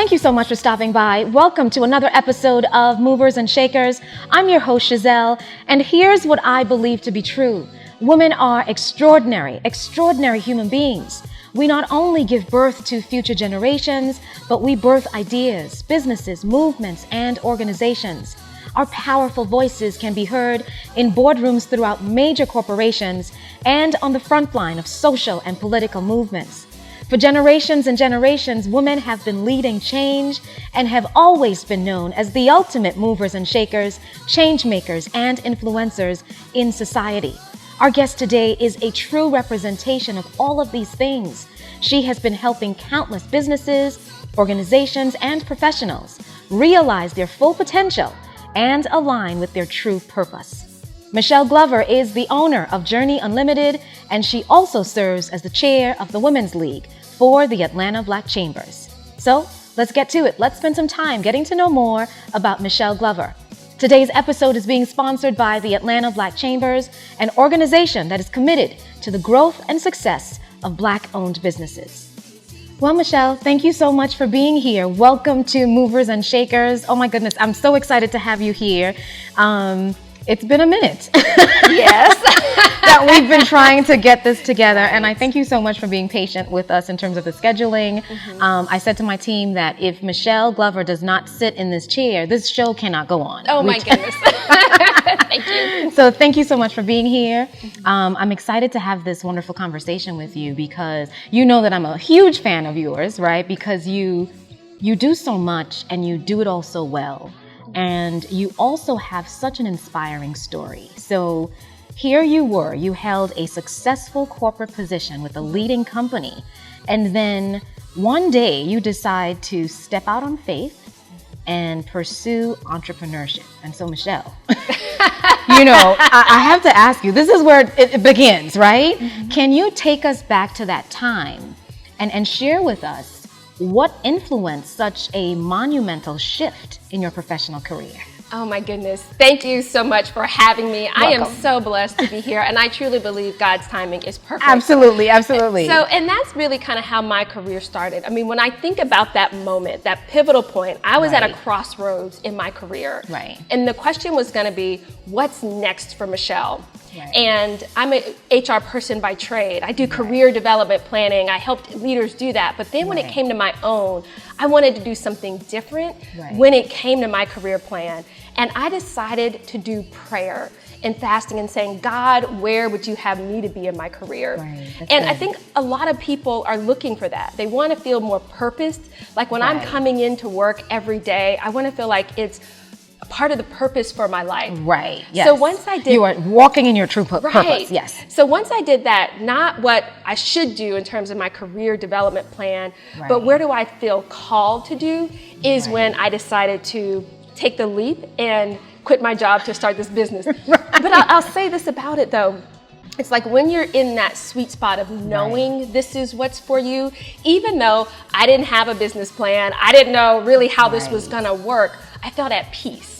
Thank you so much for stopping by. Welcome to another episode of Movers and Shakers. I'm your host, Giselle, and here's what I believe to be true. Women are extraordinary human beings. We not only give birth to future generations, but we birth ideas, businesses, movements, and organizations. Our powerful voices can be heard in boardrooms throughout major corporations and on the front line of social and political movements. For generations and generations, women have been leading change and have always been known as the ultimate movers and shakers, change makers, and influencers in society. Our guest today is a true representation of all of these things. She has been helping countless businesses, organizations, and professionals realize their full potential and align with their true purpose. Michelle Glover is the owner of Journey Unlimited, and she also serves as the chair of the Women's League for the Atlanta Black Chambers. So let's get to it. Let's spend some time getting to know more about Michelle Glover. Today's episode is being sponsored by the Atlanta Black Chambers, an organization that is committed to the growth and success of Black-owned businesses. Well, Michelle, thank you so much for being here. Welcome to Movers and Shakers. Oh my goodness, I'm so excited to have you here. It's been a minute. Yes. that we've been trying to get this together. And I thank you so much for being patient with us in terms of the scheduling. I said to my team that if Michelle Glover does not sit in this chair, this show cannot go on. Oh my goodness. Thank you. So thank you so much for being here. I'm excited to have this wonderful conversation with you because you know that I'm a huge fan of yours, right? Because you do so much and you do it all so well. And you also have such an inspiring story. So here you were, you held a successful corporate position with a leading company. And then one day you decide to step out on faith and pursue entrepreneurship. And so Michelle, I have to ask you, this is where it begins, right? Can you take us back to that time and share with us what influenced such a monumental shift in your professional career? Oh my goodness. Thank you so much for having me. Welcome. I am so blessed to be here, and I truly believe God's timing is perfect. Absolutely, absolutely. And that's really kind of how my career started. I mean, when I think about that moment, that pivotal point, I was at a crossroads in my career. Right. And the question was going to be, what's next for Michelle? Right. And I'm an HR person by trade. I do career development planning. I helped leaders do that. But then when it came to my own, I wanted to do something different when it came to my career plan. And I decided to do prayer and fasting and saying, God, where would you have me to be in my career? And I think a lot of people are looking for that. They want to feel more purposed. Like when I'm coming into work every day, I want to feel like it's a part of the purpose for my life. Right. Yes. So once I did, you are walking in your true purpose. Yes. So once I did that, not what I should do in terms of my career development plan, but where do I feel called to do is when I decided to take the leap and quit my job to start this business. But I'll say this about it though. It's like when you're in that sweet spot of knowing this is what's for you, even though I didn't have a business plan, I didn't know really how this was gonna work, I felt at peace.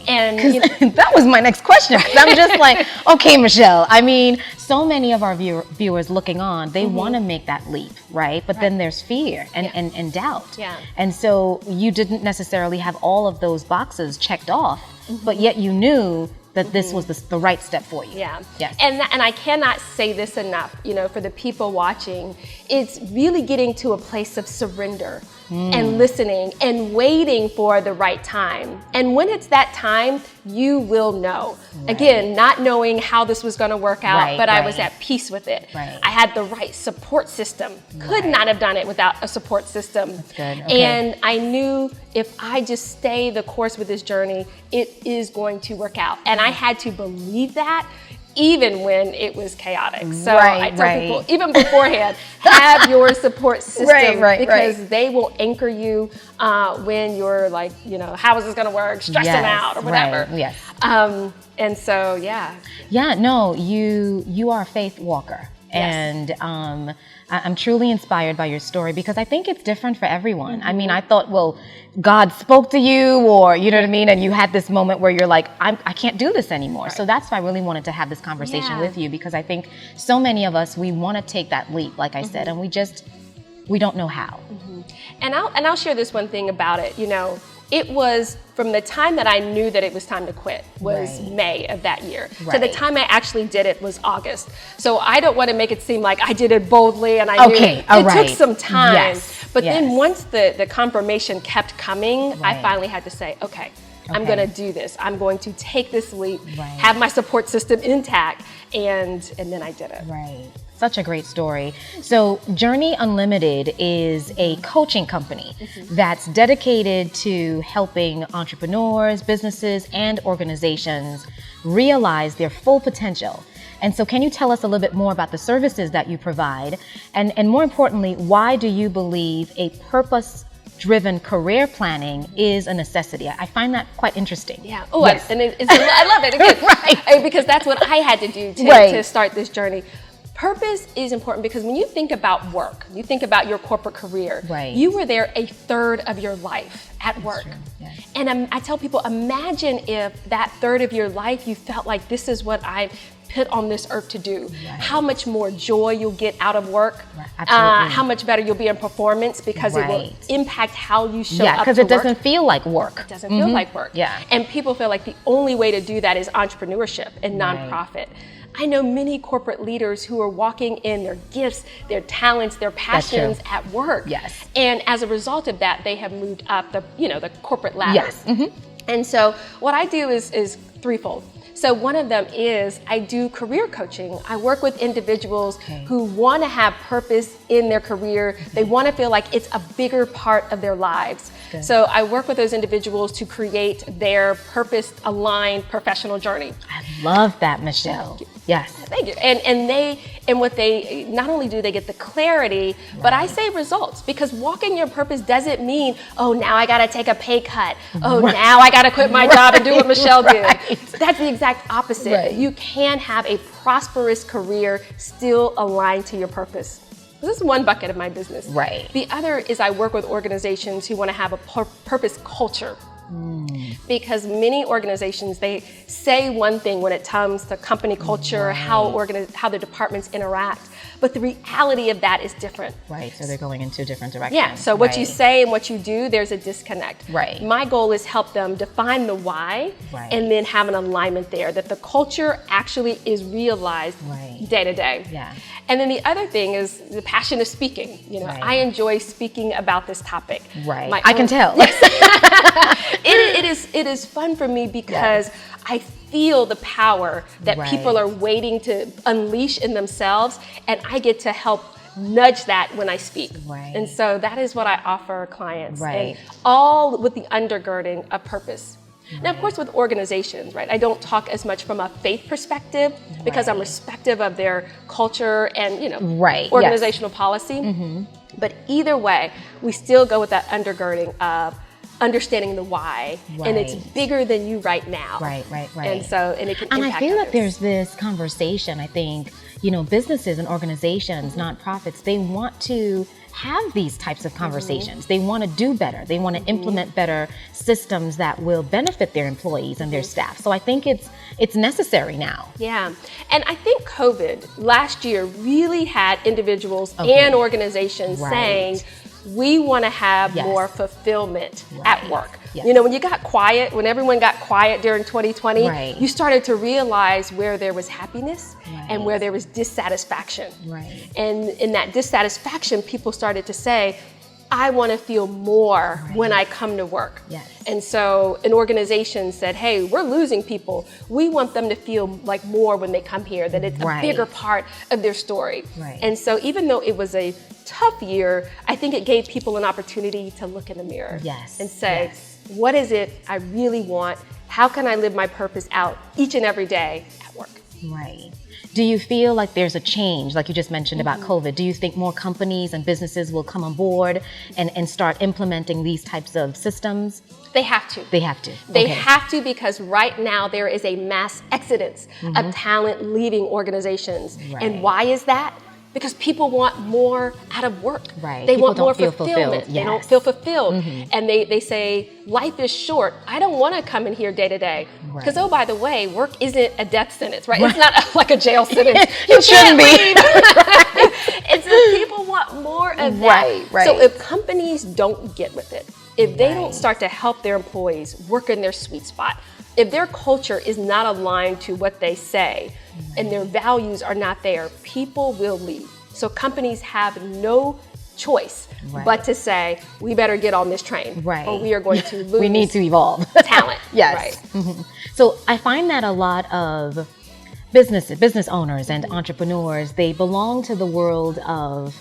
And that was my next question. I'm just like, okay, Michelle, I mean, so many of our viewers looking on, they want to make that leap, right? But then there's fear and doubt. And so you didn't necessarily have all of those boxes checked off, but yet you knew that this was the right step for you. Yes. And I cannot say this enough, for the people watching, it's really getting to a place of surrender and listening and waiting for the right time. And when it's that time, you will know. Again, not knowing how this was going to work out, but I was at peace with it. I had the right support system. Could not have done it without a support system. That's good. Okay. And I knew if I just stay the course with this journey, it is going to work out. And I had to believe that even when it was chaotic. So I tell people, even beforehand, have your support system because they will anchor you when you're like, how is this going to work? Stressing out or whatever. And so, Yeah, no, you are a faith walker. And I'm truly inspired by your story because I think it's different for everyone. I mean, I thought, well, God spoke to you or, you know what I mean? And you had this moment where you're like, I can't do this anymore. So that's why I really wanted to have this conversation with you because I think so many of us, we want to take that leap, like I said, and we don't know how. And I'll share this one thing about it. It was from the time that I knew that it was time to quit was May of that year. To the time I actually did it was August. So I don't want to make it seem like I did it boldly and I knew it took some time. But then once the confirmation kept coming, I finally had to say, okay, I'm going to do this. I'm going to take this leap, have my support system intact, and then I did it. Right. Such a great story. So Journey Unlimited is a coaching company that's dedicated to helping entrepreneurs, businesses, and organizations realize their full potential. And so can you tell us a little bit more about the services that you provide? And more importantly, why do you believe a purpose-driven career planning is a necessity? I find that quite interesting. Yeah. Oh, yes. I love it. Again, because that's what I had to do to start this journey. Purpose is important because when you think about work, you think about your corporate career, you were there a third of your life at work. And I tell people, imagine if that third of your life you felt like this is what I put on this earth to do. How much more joy you'll get out of work, how much better you'll be in performance because it will impact how you show up to work. Because it doesn't feel like work. It doesn't feel like work. And people feel like the only way to do that is entrepreneurship and nonprofit. I know many corporate leaders who are walking in their gifts, their talents, their passions at work. And as a result of that, they have moved up the corporate ladder. And so what I do is threefold. So one of them is I do career coaching. I work with individuals who want to have purpose in their career. They want to feel like it's a bigger part of their lives. So I work with those individuals to create their purpose-aligned professional journey. I love that, Michelle. Yes. Thank you. And what they not only do they get the clarity, but I say results, because walking your purpose doesn't mean, oh, now I got to take a pay cut. Oh, now I got to quit my job and do what Michelle did. That's the exact opposite. You can have a prosperous career still aligned to your purpose. This is one bucket of my business. The other is I work with organizations who want to have a purpose culture. Because many organizations, they say one thing when it comes to company culture, how the departments interact, but the reality of that is different. So they're going in two different directions. So what you say and what you do, there's a disconnect. My goal is help them define the why and then have an alignment there, that the culture actually is realized day to day. And then the other thing is the passion of speaking. I enjoy speaking about this topic. I can tell. It is fun for me because I feel the power that people are waiting to unleash in themselves, and I get to help nudge that when I speak. And so that is what I offer clients, and all with the undergirding of purpose. Now, of course, with organizations, I don't talk as much from a faith perspective because I'm respective of their culture and, organizational policy. But either way, we still go with that undergirding of understanding the why, and it's bigger than you right now. And so, and it can impact I feel others. that there's this conversation, I think, businesses and organizations, nonprofits, they want to have these types of conversations. They want to do better. They want to implement better systems that will benefit their employees and their staff. So I think it's necessary now. And I think COVID last year really had individuals and organizations saying, we want to have more fulfillment at work. When you got quiet, when everyone got quiet during 2020, you started to realize where there was happiness and where there was dissatisfaction. And in that dissatisfaction, people started to say, I want to feel more when I come to work. And so an organization said, hey, we're losing people. We want them to feel like more when they come here, that it's a bigger part of their story. And so even though it was a tough year, I think it gave people an opportunity to look in the mirror and say, what is it I really want? How can I live my purpose out each and every day at work? Do you feel like there's a change, like you just mentioned about COVID? Do you think more companies and businesses will come on board and start implementing these types of systems? They have to. They have to. They have to, because right now there is a mass exodus of talent leaving organizations. And why is that? because people want more out of work. Right. They People want don't more feel fulfillment. fulfilled. They don't Yes. feel fulfilled. And they say, life is short. I don't want to come in here day to day. Because, oh, by the way, work isn't a death sentence, right? It's not like a jail sentence. It shouldn't be. It's that people want more of that. Right. So if companies don't get with it, if they don't start to help their employees work in their sweet spot, if their culture is not aligned to what they say and their values are not there, people will leave. So companies have no choice but to say, we better get on this train, or we are going to lose We need to evolve. talent. Yes. Right. So I find that a lot of business owners and entrepreneurs, they belong to the world of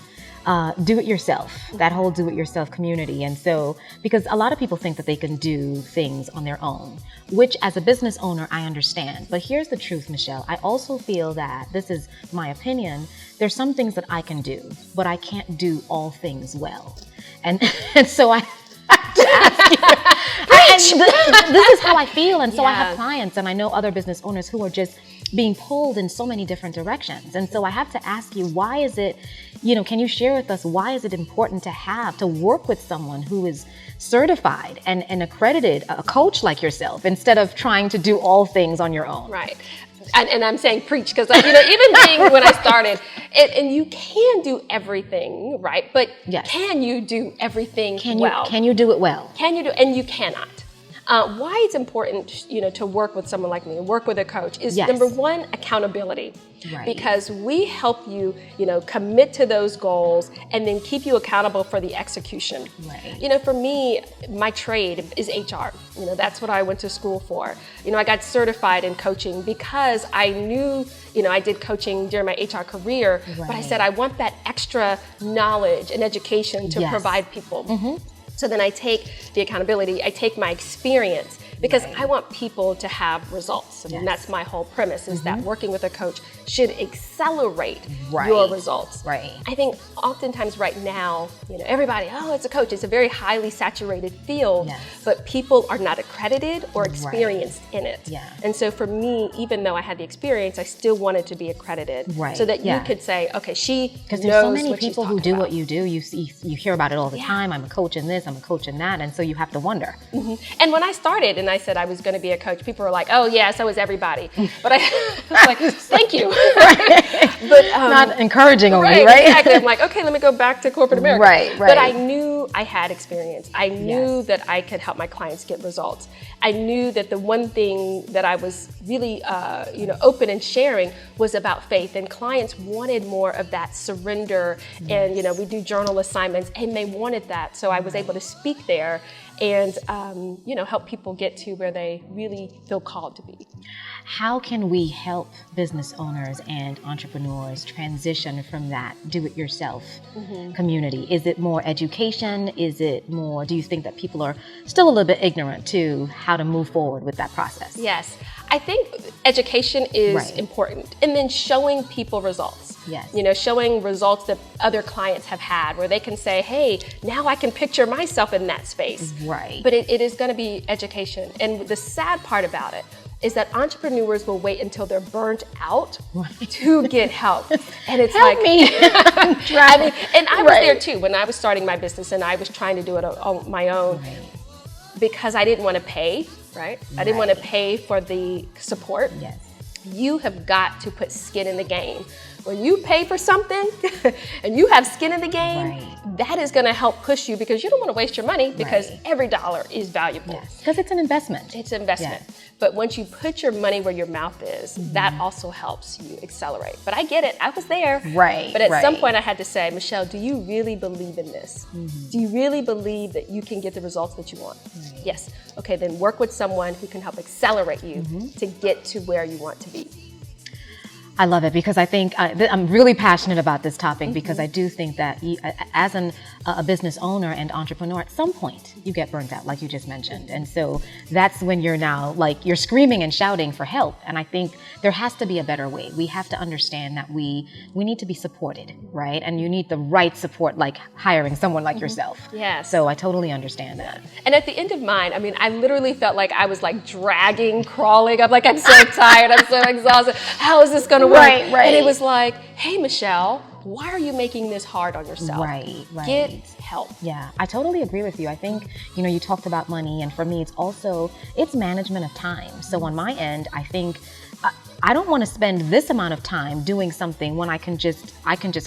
do-it-yourself, that whole do-it-yourself community. And so, because a lot of people think that they can do things on their own, which as a business owner, I understand. But here's the truth, Michelle. I also feel that, this is my opinion, there's some things that I can do, but I can't do all things well. And so I have to ask you, this is how I feel. And so I have clients, and I know other business owners who are just being pulled in so many different directions. And so I have to ask you, why is it, can you share with us, why is it important to work with someone who is certified and accredited, a coach like yourself, instead of trying to do all things on your own? Right. And I'm saying preach, because even being when I started, and you can do everything, right? But can you do everything well? Can you do it well? Can you do? And you cannot. Why it's important, to work with someone like me and work with a coach is number one, accountability. Right. Because we help you, commit to those goals and then keep you accountable for the execution. Right. For me, my trade is HR. That's what I went to school for. I got certified in coaching because I knew, I did coaching during my HR career, but I said I want that extra knowledge and education to provide people. So then I take the accountability, I take my experience, because I want people to have results. And that's my whole premise, is that working with a coach should accelerate your results. Right. I think oftentimes right now, everybody, it's a coach. It's a very highly saturated field, but people are not accredited or experienced in it. And so for me, even though I had the experience, I still wanted to be accredited so that you could say, okay, she knows what she's talking about. Because there's so many people who do what you do. You hear about it all the time. I'm a coach in this, I'm a coach in that. And so you have to wonder. And when I started and I said I was going to be a coach, people were like, oh yeah, so is everybody. But I was like, thank you. But not encouraging only, right? Exactly. I'm like, okay, let me go back to corporate America. Right. But I knew I had experience. I knew that I could help my clients get results. I knew that the one thing that I was really, open and sharing was about faith. And clients wanted more of that surrender. And, we do journal assignments, and they wanted that. So I was able to speak there and, help people get to where they really feel called to be. How can we help business owners and entrepreneurs transition from that do-it-yourself community? Is it more education? Is it more, do you think that people are still a little bit ignorant to how to move forward with that process? Yes. I think education is important. And then showing people results. Yes. Showing results that other clients have had, where they can say, hey, now I can picture myself in that space. Right. But it is going to be education. And the sad part about it is that entrepreneurs will wait until they're burnt out to get help. And it's help me. And I was there too when I was starting my business, and I was trying to do it on my own because I didn't want to pay, I didn't want to pay for the support. Yes. You have got to put skin in the game. When you pay for something and you have skin in the game, that is going to help push you, because you don't want to waste your money, because every dollar is valuable. Yes, because it's an investment. It's an investment. Yes. But once you put your money where your mouth is, that also helps you accelerate. But I get it. I was there. Right. But at some point I had to say, Michelle, do you really believe in this? Do you really believe that you can get the results that you want? Yes. Okay, then work with someone who can help accelerate you to get to where you want to be. I love it, because I think I'm really passionate about this topic, because I do think that as a business owner and entrepreneur, at some point you get burnt out, like you just mentioned. And so that's when you're now you're screaming and shouting for help. And I think there has to be a better way. We have to understand that we need to be supported, right? And you need the right support, like hiring someone like yourself. Yes. So I totally understand that. And at the end of mine, I literally felt like I was dragging, crawling. I'm so tired. I'm so exhausted. How is this going to work? Right. And it was like, hey, Michelle, Why are you making this hard on yourself? Right. Get help. Yeah, I totally agree with you. I think, you talked about money, and for me, it's management of time. So on my end, I think I don't want to spend this amount of time doing something when I can just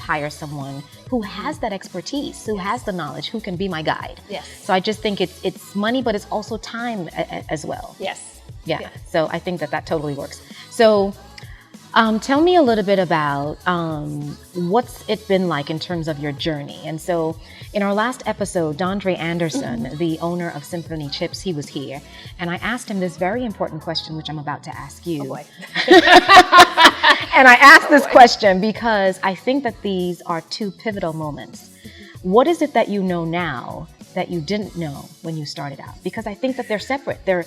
hire someone who has that expertise, who has the knowledge, who can be my guide. Yes. So I just think it's money, but it's also time as well. Yes. Yeah. So I think that totally works. So tell me a little bit about what's it been like in terms of your journey. And so in our last episode, Dondre Anderson, the owner of Symphony Chips, he was here. And I asked him this very important question, which I'm about to ask you. Oh boy. And I asked this question because I think that these are two pivotal moments. What is it that you know now that you didn't know when you started out? Because I think that they're separate. There's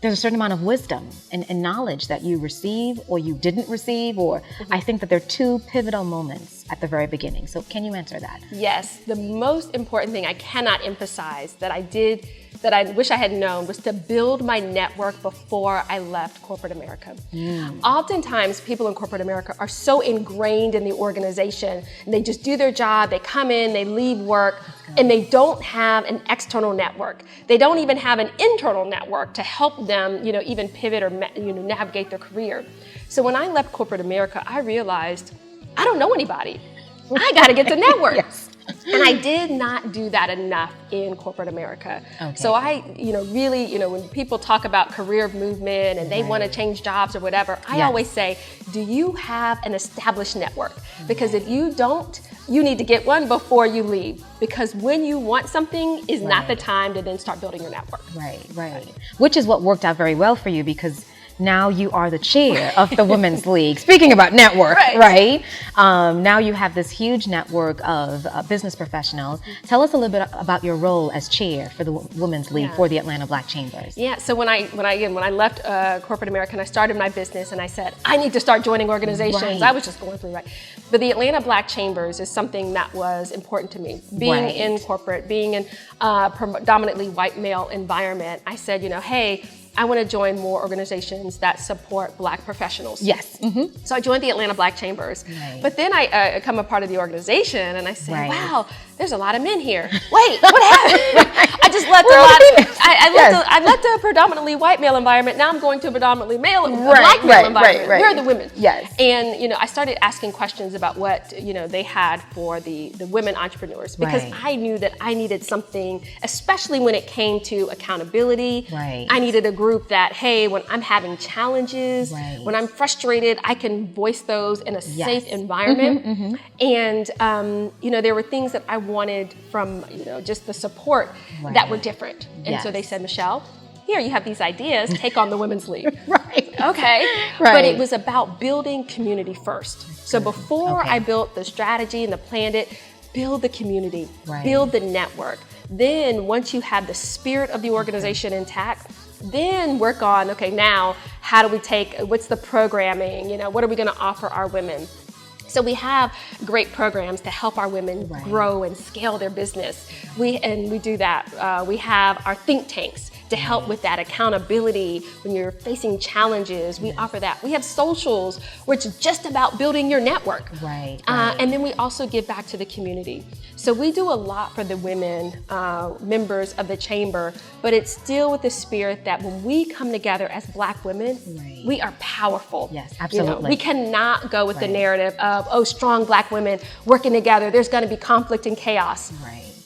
a certain amount of wisdom and knowledge that you receive or you didn't receive, or I think that they're two pivotal moments at the very beginning. So can you answer that? Yes, the most important thing I cannot emphasize that I did that I wish I had known was to build my network before I left corporate America. Oftentimes, people in corporate America are so ingrained in the organization, and they just do their job, they come in, they leave work, and they don't have an external network. They don't even have an internal network to help them, even pivot or navigate their career. So when I left corporate America, I realized I don't know anybody. I got to get to network. Yes. And I did not do that enough in corporate America. Okay. So I, really, when people talk about career movement and they want to change jobs or whatever, I always say, do you have an established network? Because if you don't, you need to get one before you leave. Because when you want something is not the time to then start building your network. Right. Which is what worked out very well for you, because now you are the chair of the Women's League. Speaking about network, right? Now you have this huge network of business professionals. Tell us a little bit about your role as chair for the Women's League for the Atlanta Black Chambers. Yeah. So when I left corporate America and I started my business, and I said I need to start joining organizations. I was just going through but the Atlanta Black Chambers is something that was important to me. Being in corporate, being in a predominantly white male environment, I said, hey, I want to join more organizations that support Black professionals. Yes. So I joined the Atlanta Black Chambers. But then I become a part of the organization, and I say, wow, there's a lot of men here. Wait, what happened? I just left I left a predominantly white male environment. Now I'm going to a predominantly black male environment. Where are the women? Yes. And I started asking questions about what they had for the women entrepreneurs, because I knew that I needed something, especially when it came to accountability. I needed a group that, hey, when I'm having challenges, when I'm frustrated, I can voice those in a safe environment. And there were things that I wanted from just the support that were different. And so they said, Michelle, here you have these ideas, take on the Women's League. Okay. But it was about building community first. So before I built the strategy and the planned it, build the community, build the network. Then once you have the spirit of the organization intact, then work on, now how do we what's the programming, what are we going to offer our women? So we have great programs to help our women grow and scale their business. We do that. We have our think tanks to help with that accountability when you're facing challenges. We offer that. We have socials, which is just about building your network. And then we also give back to the community. So we do a lot for the women members of the chamber, but it's still with the spirit that when we come together as Black women, we are powerful. Yes, absolutely. We cannot go with the narrative of, strong Black women working together, there's going to be conflict and chaos.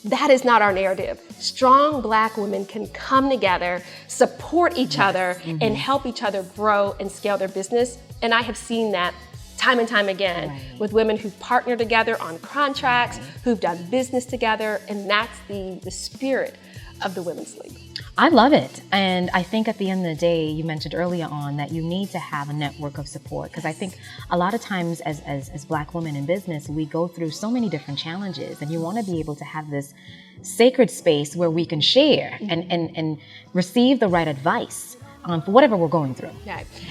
That is not our narrative. Strong Black women can come together, support each other, and help each other grow and scale their business. And I have seen that time and time again with women who've partnered together on contracts, who've done business together, and that's the spirit of the Women's League. I love it. And I think at the end of the day, you mentioned earlier on that you need to have a network of support, because I think a lot of times as Black women in business, we go through so many different challenges, and you want to be able to have this sacred space where we can share and receive the right advice for whatever we're going through.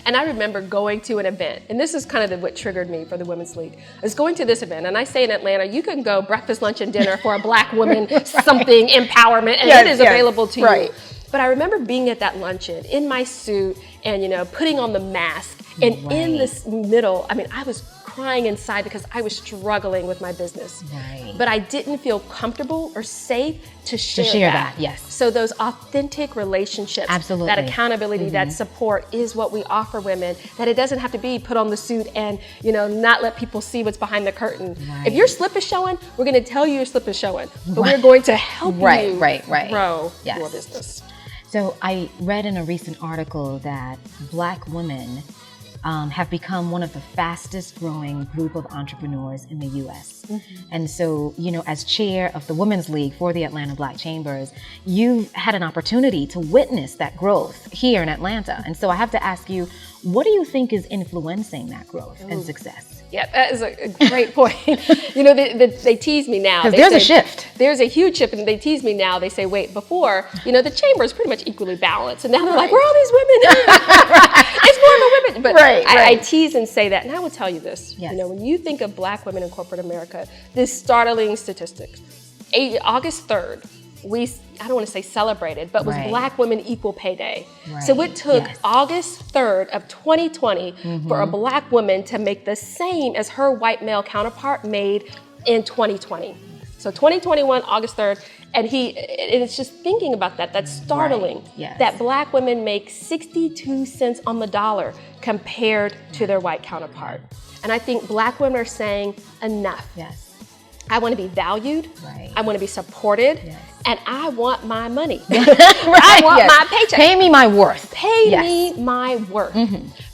And I remember going to an event, and this is kind of what triggered me for the Women's League. I was going to this event, and I say in Atlanta, you can go breakfast, lunch, and dinner for a Black woman something empowerment, and it is available to you. But I remember being at that luncheon in my suit and, putting on the mask, and in this middle, I was crying inside because I was struggling with my business. Right. But I didn't feel comfortable or safe to share that. Yes. So those authentic relationships, absolutely, that accountability, that support is what we offer women, that it doesn't have to be put on the suit and, not let people see what's behind the curtain. Right. If your slip is showing, we're going to tell you your slip is showing, but we're going to help you grow your business. So I read in a recent article that Black women have become one of the fastest growing group of entrepreneurs in the U.S. And so, as chair of the Women's League for the Atlanta Black Chambers, you've had an opportunity to witness that growth here in Atlanta. And so I have to ask you, what do you think is influencing that growth and success? Yeah, that is a great point. They tease me now. Because there's a shift. There's a huge shift, and they tease me now. They say, wait, before, the chamber is pretty much equally balanced. And now they're like, where are all these women? It's more of a women. But I tease and say that. And I will tell you this. Yes. When you think of Black women in corporate America, this startling statistic, August 3rd, I don't want to say celebrated, but was Black Women Equal Pay Day. Right. So it took August 3rd of 2020 for a Black woman to make the same as her white male counterpart made in 2020. So 2021, August 3rd, and it's just thinking about that, that's startling, that Black women make 62 cents on the dollar compared to their white counterpart. And I think Black women are saying enough. Yes. I want to be valued. Right. I want to be supported. Yes. And I want my money. I want my paycheck. Pay me my worth. Pay me my worth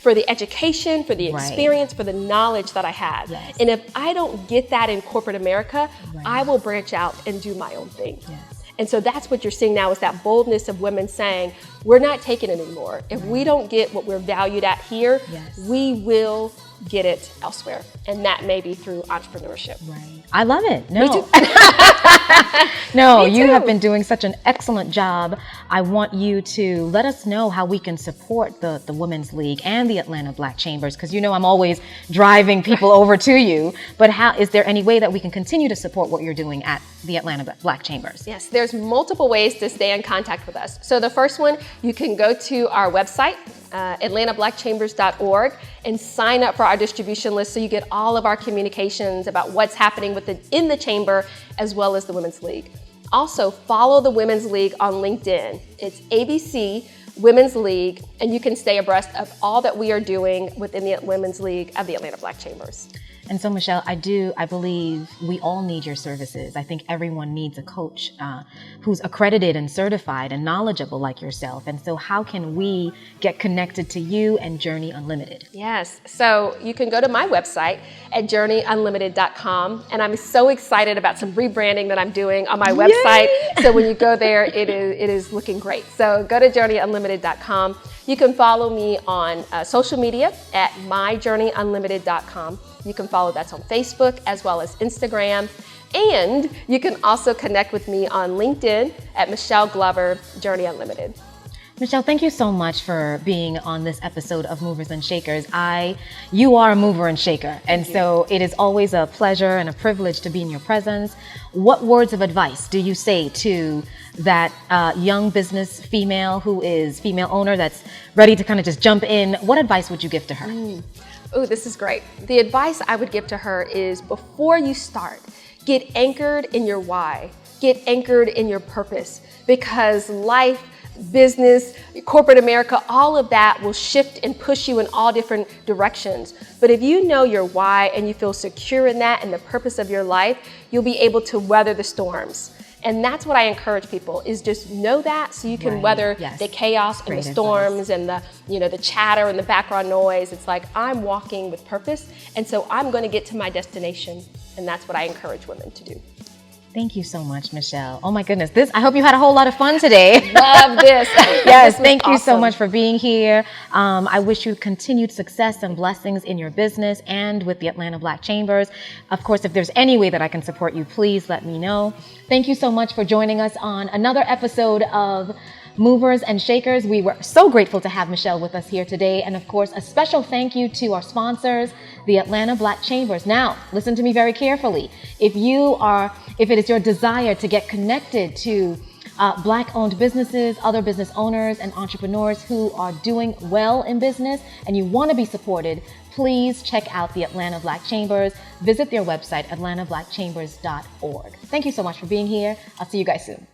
for the education, for the experience, for the knowledge that I have. Yes. And if I don't get that in corporate America, I will branch out and do my own thing. Yes. And so that's what you're seeing now is that boldness of women saying, we're not taking it anymore. If we don't get what we're valued at here, we will get it elsewhere. And that may be through entrepreneurship. Right. I love it. No. Me too. No, you have been doing such an excellent job. I want you to let us know how we can support the Women's League and the Atlanta Black Chambers, because I'm always driving people over to you. But is there any way that we can continue to support what you're doing at the Atlanta Black Chambers? Yes, there's multiple ways to stay in contact with us. So the first one, you can go to our website, atlantablackchambers.org, and sign up for our distribution list so you get all of our communications about what's happening in the chamber as well as the Women's League. Also, follow the Women's League on LinkedIn. It's ABC Women's League, and you can stay abreast of all that we are doing within the Women's League of the Atlanta Black Chambers. And so, Michelle, I believe we all need your services. I think everyone needs a coach who's accredited and certified and knowledgeable like yourself. And so how can we get connected to you and Journey Unlimited? Yes. So you can go to my website at journeyunlimited.com. And I'm so excited about some rebranding that I'm doing on my website. So when you go there, it is looking great. So go to journeyunlimited.com. You can follow me on social media at myjourneyunlimited.com. You can follow that on Facebook as well as Instagram. And you can also connect with me on LinkedIn at Michelle Glover, Journey Unlimited. Michelle, thank you so much for being on this episode of Movers and Shakers. You are a mover and shaker, and so it is always a pleasure and a privilege to be in your presence. What words of advice do you say to that young business female who is female owner that's ready to kind of just jump in? What advice would you give to her? Oh, this is great. The advice I would give to her is before you start, get anchored in your why, get anchored in your purpose, because life, business, corporate America, all of that will shift and push you in all different directions. But if you know your why and you feel secure in that and the purpose of your life, you'll be able to weather the storms. And that's what I encourage people, is just know that so you can weather the chaos and the storms and the chatter and the background noise. It's like, I'm walking with purpose, and so I'm going to get to my destination. And that's what I encourage women to do. Thank you so much, Michelle. Oh my goodness, I hope you had a whole lot of fun today. Love this. Yes, thank you so much for being here. I wish you continued success and blessings in your business and with the Atlanta Black Chambers. Of course, if there's any way that I can support you, please let me know. Thank you so much for joining us on another episode of Movers and Shakers. We were so grateful to have Michelle with us here today. And of course, a special thank you to our sponsors, the Atlanta Black Chambers. Now, listen to me very carefully. If it is your desire to get connected to Black-owned businesses, other business owners and entrepreneurs who are doing well in business and you want to be supported, please check out the Atlanta Black Chambers. Visit their website, atlantablackchambers.org. Thank you so much for being here. I'll see you guys soon.